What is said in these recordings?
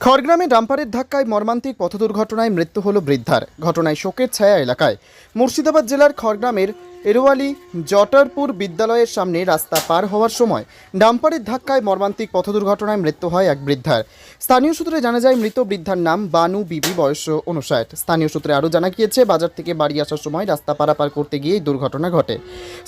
খড়গ্রামে ডাম্পারের ধাক্কায় মর্মান্তিক পথ দুর্ঘটনায় মৃত্যু হল বৃদ্ধার। ঘটনায় শোকের ছায়া এলাকায়। মুর্শিদাবাদ জেলার খড়গ্রামের এরোয়ালি জটারপুর বিদ্যালয়ের সামনে রাস্তা পার হওয়ার সময় ডাম্পারের ধাক্কায় মর্মান্তিক পথ দুর্ঘটনায় মৃত্যু হয় এক বৃদ্ধার। স্থানীয় সূত্রে জানা যায় মৃত বৃদ্ধার নাম বানু বিবি, বয়স 59। স্থানীয় সূত্রে আরও জানা গিয়েছে বাজার থেকে বাড়ি আসার সময় রাস্তা পারাপার করতে গিয়ে এই দুর্ঘটনা ঘটে।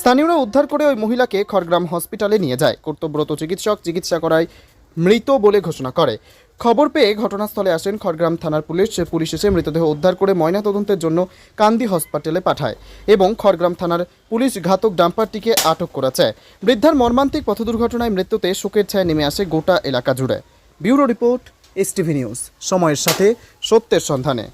স্থানীয়রা উদ্ধার করে ওই মহিলাকে খড়গ্রাম হসপিটালে নিয়ে যায়। কর্তব্যরত চিকিৎসক চিকিৎসা করায় মৃত বলে ঘোষণা করে। খবর পেয়ে ঘটনাস্থলে আসেন খড়গ্রাম থানার পুলিশ এসে মৃতদেহ উদ্ধার করে ময়নাতদন্তের জন্য কান্দি হসপিটালে পাঠায় এবং খড়গ্রাম থানার পুলিশ ঘাতক ডাম্পারটিকে আটক করেছে। বৃদ্ধার মর্মান্তিক পথ দুর্ঘটনায় মৃত্যুতে শোকের ছায়া নেমে আসে গোটা এলাকা জুড়ে। ব্যুরো রিপোর্ট, এসটিভি নিউজ, সময়ের সাথে সত্যের সন্ধানে।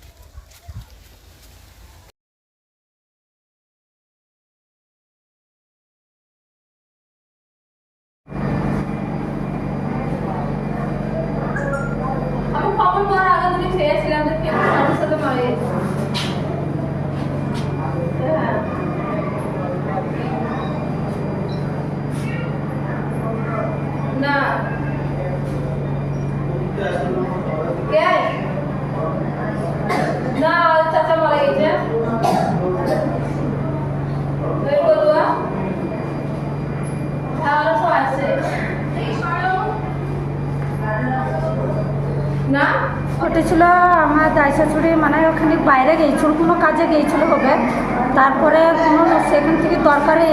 চাচা মারা গেছে। ঘটেছিল আমার দাই শাশুড়ি মানে ওখানে বাইরে গিয়েছিল, কোনো কাজে গিয়েছিল হবে, তারপরে কোনো সেখান থেকে দরকারে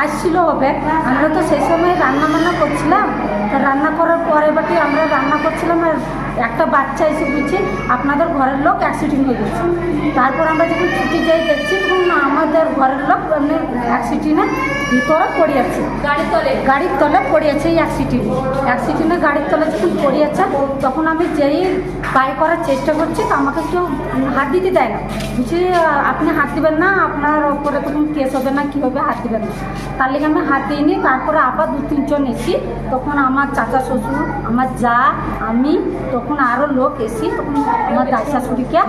আসছিল হবে। আমরা তো সেই সময় রান্না বান্না করছিলাম, তা রান্না করার পরে বাকি আমরা রান্না করছিলাম আর একটা বাচ্চা এসে বলছে আপনাদের ঘরের লোক অ্যাক্সিডেন্ট হয়ে গেছে। তারপর আমরা যখন ছুটি যাই দেখছি তখন আমাদের ঘরের লোক এমনি অ্যাক্সিডেন্টে ভিতরে পড়ে আছে, গাড়ির তলে পড়ে আছে। এই অ্যাক্সিডেন্টে গাড়ির তলে যখন পড়ে আছে তখন আমি যেই বাই করার চেষ্টা করছি তো আমাকে কেউ হাত দিতে দেয় না। বলছি আপনি হাত দেবেন না, আপনার ওপরে তখন কেস হবে না, কী হবে, হাত দেবেন না। তার লেগে আমি হাত দিইনি। তারপরে আবার 2-3 জন এসি, তখন আমার চাচা শ্বশুর, আমার যা, আমি, তখন আরও লোক এসি, তখন আমার দাই শাশুড়িকে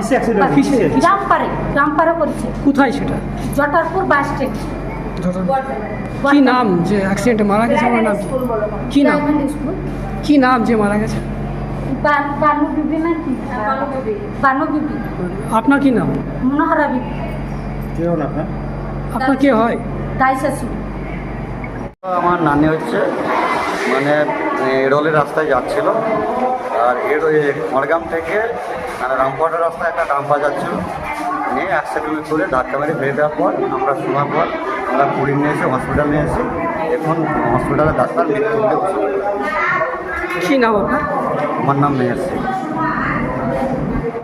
জাম্পারে করেছে। কোথায় সেটা? জটারপুর বাস স্ট্যান্ড। কি নাম যে অ্যাক্সিডেন্টে মারা গেছে? আমার নাম কি নাম? কি নাম যে মারা গেছে? বানু বিবি নাকি? বানু বিবি। আপনার কি নাম? মনোহরা বিবি। কে হন আপনার? আপনার কে হয়? দাই শাশুড়ি। আমার নানি হচ্ছে মানে এরোলের রাস্তায় যাচ্ছিল, আর খড়গ্রাম থেকে মানে রামপুরহাটের রাস্তায় একটা ডাম্পার যাচ্ছিল, নিয়ে অ্যাক্সিডেন্ট করে ধাক্কা মেরে ফেলে দেওয়ার পর আমরা শোনার পর আমরা পুরী নিয়ে এসে হসপিটাল নিয়ে এসে এখন হসপিটালে ডাক্তার মৃত্যু বলে ঘোষণা করে। কি নাম আপনার? আমার নাম মেহের সিং।